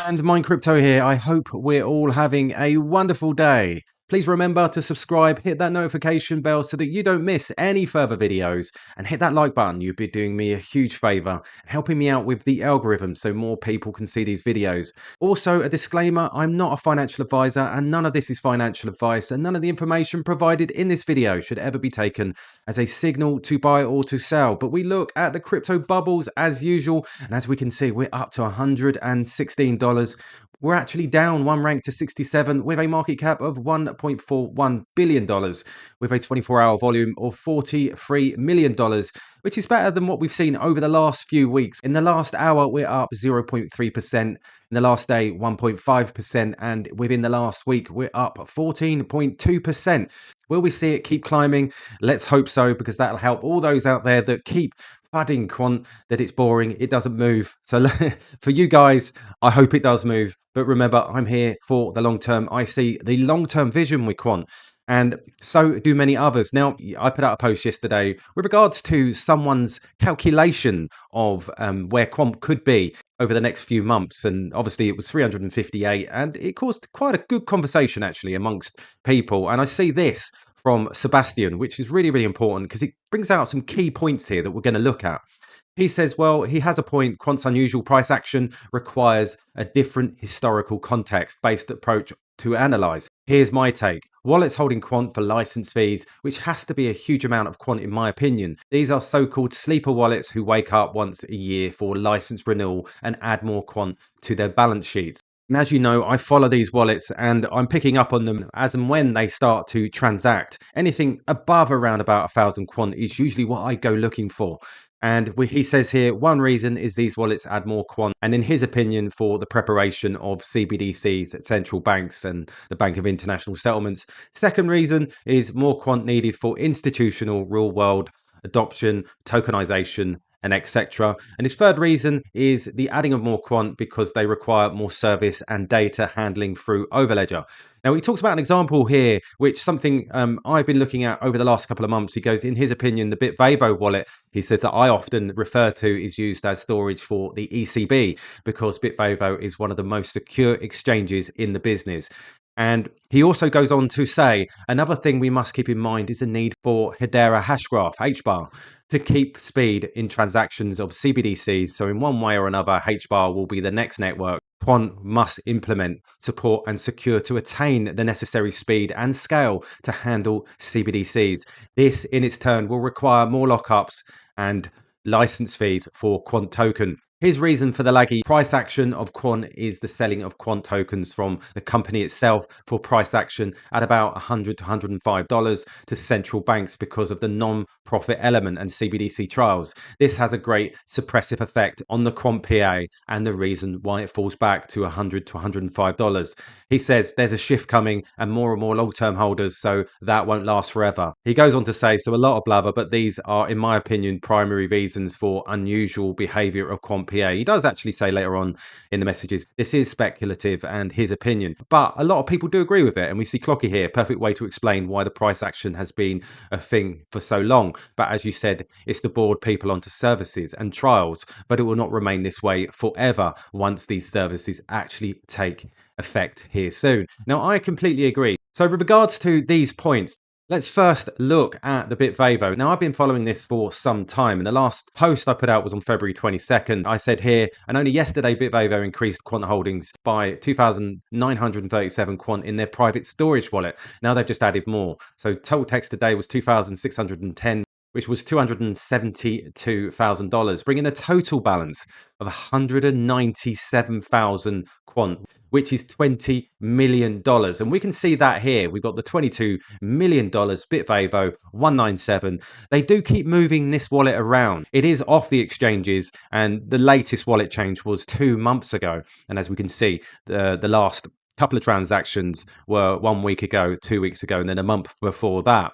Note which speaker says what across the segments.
Speaker 1: And Mind Crypto here. I hope we're all having a wonderful day. Please remember to subscribe, hit that notification bell so that you don't miss any further videos, and hit that like button. You'd be doing me a huge favor, helping me out with the algorithm so more people can see these videos. Also, a disclaimer, I'm not a financial advisor and none of this is financial advice, and none of the information provided in this video should ever be taken as a signal to buy or to sell. But we look at the crypto bubbles as usual, and as we can see, we're up to $116. We're actually down one rank to 67 with a market cap of $1.41 billion with a 24-hour volume of $43 million, which is better than what we've seen over the last few weeks. In the last hour, we're up 0.3%. In the last day, 1.5%. And within the last week, we're up 14.2%. Will we see it keep climbing? Let's hope so, because that'll help all those out there that keep fudding quant that it's boring, it doesn't move. So for you guys, I hope it does move. But remember, I'm here for the long term. I see the long-term vision with quant, and so do many others. Now, I put out a post yesterday with regards to someone's calculation of where quant could be over the next few months. And obviously it was 358, and it caused quite a good conversation actually amongst people. And I see this from Sebastian, which is really, really important because it brings out some key points here that we're going to look at. He says, well, he has a point. Quant's unusual price action requires a different historical context-based approach to analyze. Here's my take. Wallets holding quant for license fees, which has to be a huge amount of quant in my opinion. These are so-called sleeper wallets who wake up once a year for license renewal and add more quant to their balance sheets. And as you know, I follow these wallets and I'm picking up on them as and when they start to transact. Anything above around about 1,000 quant is usually what I go looking for. And he says here, one reason is these wallets add more quant, and in his opinion, for the preparation of CBDCs at central banks and the Bank of International Settlements. Second reason is more quant needed for institutional real world adoption, tokenization, and etc. And his third reason is the adding of more quant because they require more service and data handling through Overledger. Now, he talks about an example here, which something I've been looking at over the last couple of months. He goes, in his opinion, the BitVavo wallet, he says that I often refer to, is used as storage for the ECB because BitVavo is one of the most secure exchanges in the business. And he also goes on to say, another thing we must keep in mind is the need for Hedera hashgraph, HBAR, to keep speed in transactions of CBDCs. So in one way or another, HBAR will be the next network Quant must implement, support and secure to attain the necessary speed and scale to handle CBDCs. This in its turn will require more lockups and license fees for Quant token. His reason for the laggy price action of Quant is the selling of Quant tokens from the company itself for price action at about $100 to $105 to central banks because of the non-profit element and CBDC trials. This has a great suppressive effect on the Quant PA and the reason why it falls back to $100 to $105. He says there's a shift coming and more long-term holders, so that won't last forever. He goes on to say, so a lot of blather, but these are, in my opinion, primary reasons for unusual behavior of Quant PA. He does actually say later on in the messages, this is speculative and his opinion, but a lot of people do agree with it. And we see Clocky here, perfect way to explain why the price action has been a thing for so long. But as you said, it's to board people onto services and trials, but it will not remain this way forever once these services actually take effect here soon. Now, I completely agree. So with regards to these points, let's first look at the BitVavo. Now, I've been following this for some time, and the last post I put out was on February 22nd. I said here, and only yesterday, BitVavo increased quant holdings by 2,937 quant in their private storage wallet. Now they've just added more. So total text today was 2,610, which was $272,000, bringing the total balance of 197,000 quant, which is $20 million. And we can see that here. We've got the $22 million BitVavo 197. They do keep moving this wallet around. It is off the exchanges, and the latest wallet change was 2 months ago. And as we can see, the last couple of transactions were 1 week ago, 2 weeks ago, and then a month before that.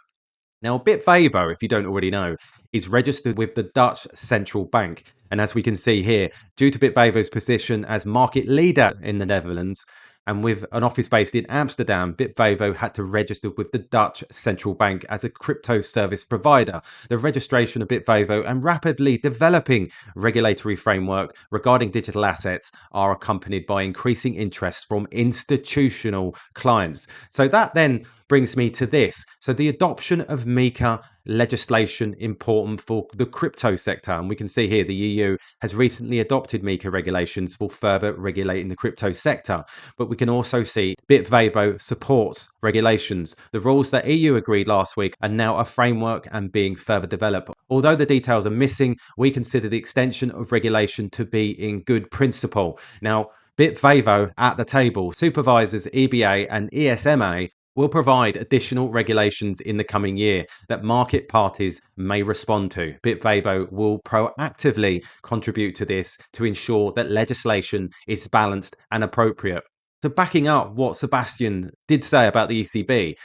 Speaker 1: Now, BitVavo, if you don't already know, is registered with the Dutch Central Bank. And as we can see here, due to BitVavo's position as market leader in the Netherlands, And with an office based in Amsterdam, Bitvevo had to register with the Dutch central bank as a crypto service provider. The registration of Bitvevo and rapidly developing regulatory framework regarding digital assets are accompanied by increasing interest from institutional clients. So that then brings me to this. So the adoption of MiCA legislation important for the crypto sector. And we can see here the EU has recently adopted MiCA regulations for further regulating the crypto sector. But we can also see Bitvevo supports regulations. The rules that EU agreed last week are now a framework and being further developed. Although the details are missing, we consider the extension of regulation to be in good principle. Now, Bitvevo at the table, supervisors EBA and ESMA will provide additional regulations in the coming year that market parties may respond to. Bitvevo will proactively contribute to this to ensure that legislation is balanced and appropriate. So backing up what Sebastian did say about the ECB,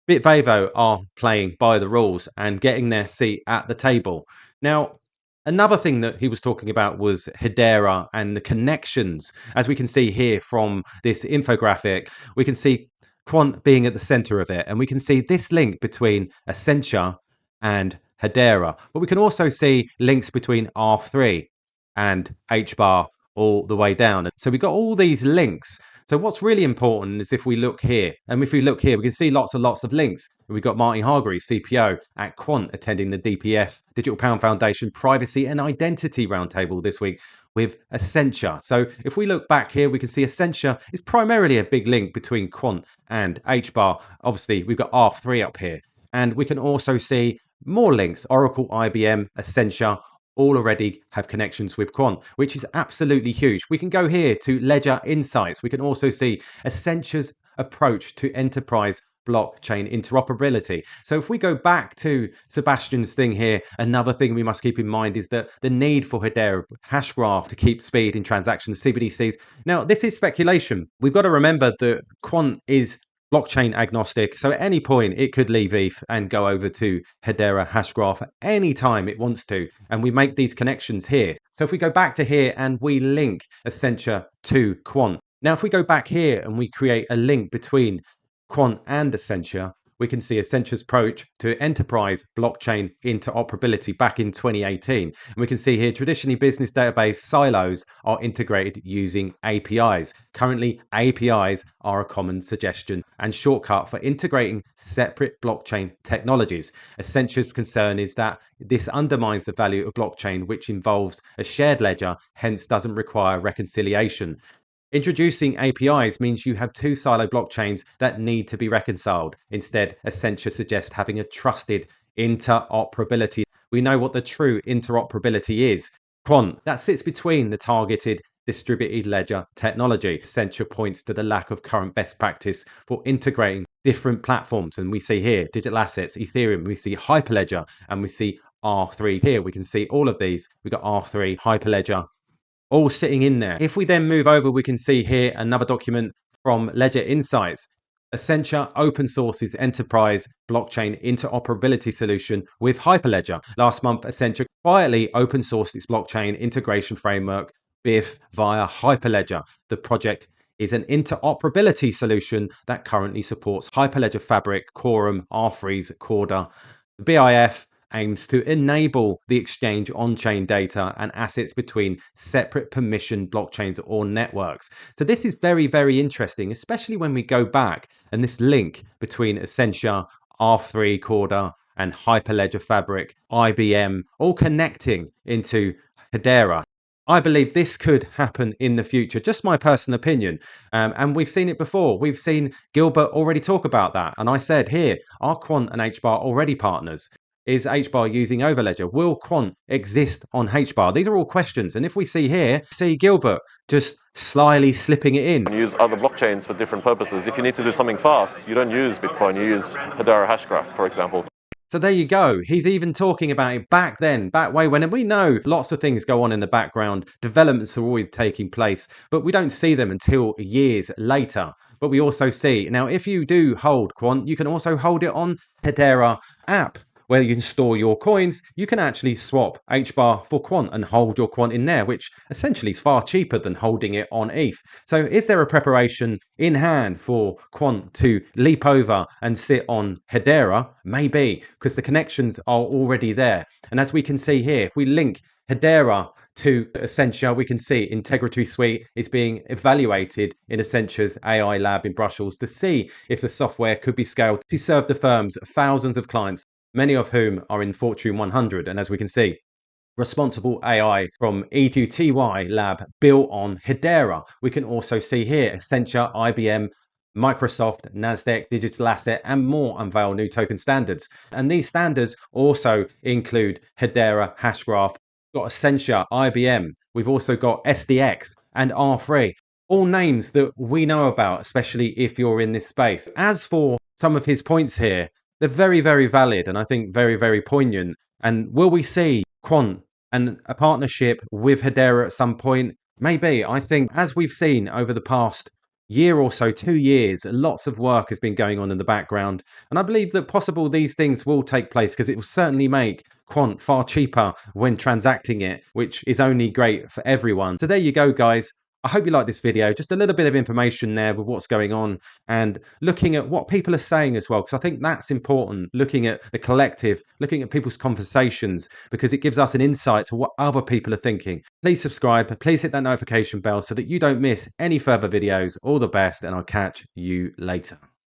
Speaker 1: Bitvevo are playing by the rules and getting their seat at the table. Now, another thing that he was talking about was Hedera and the connections. As we can see here from this infographic, we can see Quant being at the center of it. And we can see this link between Essentia and Hedera. But we can also see links between R3 and HBAR all the way down. So we've got all these links. So what's really important is if we look here, and if we look here, we can see lots and lots of links. We've got Martin Hargreaves, CPO at Quant, attending the DPF, Digital Pound Foundation Privacy and Identity Roundtable this week with Essentia. So if we look back here, we can see Essentia is primarily a big link between Quant and HBAR. Obviously, we've got R3 up here. And we can also see more links, Oracle, IBM, Essentia, all already have connections with Quant, which is absolutely huge. We can go here to Ledger Insights. We can also see Essentia's approach to enterprise blockchain interoperability. So if we go back to Sebastian's thing here, another thing we must keep in mind is that the need for Hedera hash graph to keep speed in transactions, CBDCs. Now, this is speculation. We've got to remember that Quant is blockchain agnostic, so at any point it could leave ETH and go over to Hedera Hashgraph at any time it wants to, and we make these connections here. So if we go back to here and we link Essentia to Quant. Now if we go back here and we create a link between Quant and Essentia, we can see Essentia's approach to enterprise blockchain interoperability back in 2018. And we can see here traditionally business database silos are integrated using APIs. Currently, APIs are a common suggestion and shortcut for integrating separate blockchain technologies. Essentia's concern is that this undermines the value of blockchain, which involves a shared ledger, hence doesn't require reconciliation. Introducing APIs means you have two silo blockchains that need to be reconciled. Instead, Essentia suggests having a trusted interoperability. We know what the true interoperability is. Quant, that sits between the targeted distributed ledger technology. Essentia points to the lack of current best practice for integrating different platforms. And we see here digital assets, Ethereum, we see Hyperledger, and we see R3 here. We can see all of these. We've got R3, Hyperledger, all sitting in there. If we then move over, we can see here another document from Ledger Insights. Essentia open sources enterprise blockchain interoperability solution with Hyperledger. Last month, Essentia quietly open sourced its blockchain integration framework, BIF, via Hyperledger. The project is an interoperability solution that currently supports Hyperledger Fabric, Quorum, R3's Corda. BIF aims to enable the exchange on-chain data and assets between separate permissioned blockchains or networks. So this is very, very interesting, especially when we go back and this link between Essentia, R3, Corda, and Hyperledger Fabric, IBM, all connecting into Hedera. I believe this could happen in the future, just my personal opinion. And we've seen it before. We've seen Gilbert already talk about that. And I said here, are Quant and HBAR already partners? Is HBAR using Overledger? Will Quant exist on HBAR? These are all questions. And if we see here, see Gilbert just slyly slipping it in.
Speaker 2: Use other blockchains for different purposes. If you need to do something fast, you don't use Bitcoin, you use Hedera Hashgraph, for example.
Speaker 1: So there you go. He's even talking about it back then, back way when we know lots of things go on in the background. Developments are always taking place, but we don't see them until years later. But we also see, now if you do hold Quant, you can also hold it on Hedera app, where you can store your coins, you can actually swap HBAR for Quant and hold your Quant in there, which essentially is far cheaper than holding it on ETH. So is there a preparation in hand for Quant to leap over and sit on Hedera? Maybe, because the connections are already there. And as we can see here, if we link Hedera to Essentia, we can see Integrity Suite is being evaluated in Essentia's AI lab in Brussels to see if the software could be scaled to serve the firm's thousands of clients, many of whom are in Fortune 100. And as we can see, responsible AI from EQTY lab built on Hedera. We can also see here Essentia, IBM, Microsoft, Nasdaq, digital asset, and more unveil new token standards. And these standards also include Hedera, Hashgraph, got Essentia, IBM. We've also got SDX and R3. All names that we know about, especially if you're in this space. As for some of his points here, they're very, very valid and I think very, very poignant. And will we see Quant and a partnership with Hedera at some point? Maybe. I think as we've seen over the past year or so, 2 years, lots of work has been going on in the background. And I believe that possible these things will take place because it will certainly make Quant far cheaper when transacting it, which is only great for everyone. So there you go, guys. I hope you like this video. Just a little bit of information there with what's going on and looking at what people are saying as well, because I think that's important, looking at the collective, looking at people's conversations, because it gives us an insight to what other people are thinking. Please subscribe, please hit that notification bell so that you don't miss any further videos. All the best, and I'll catch you later.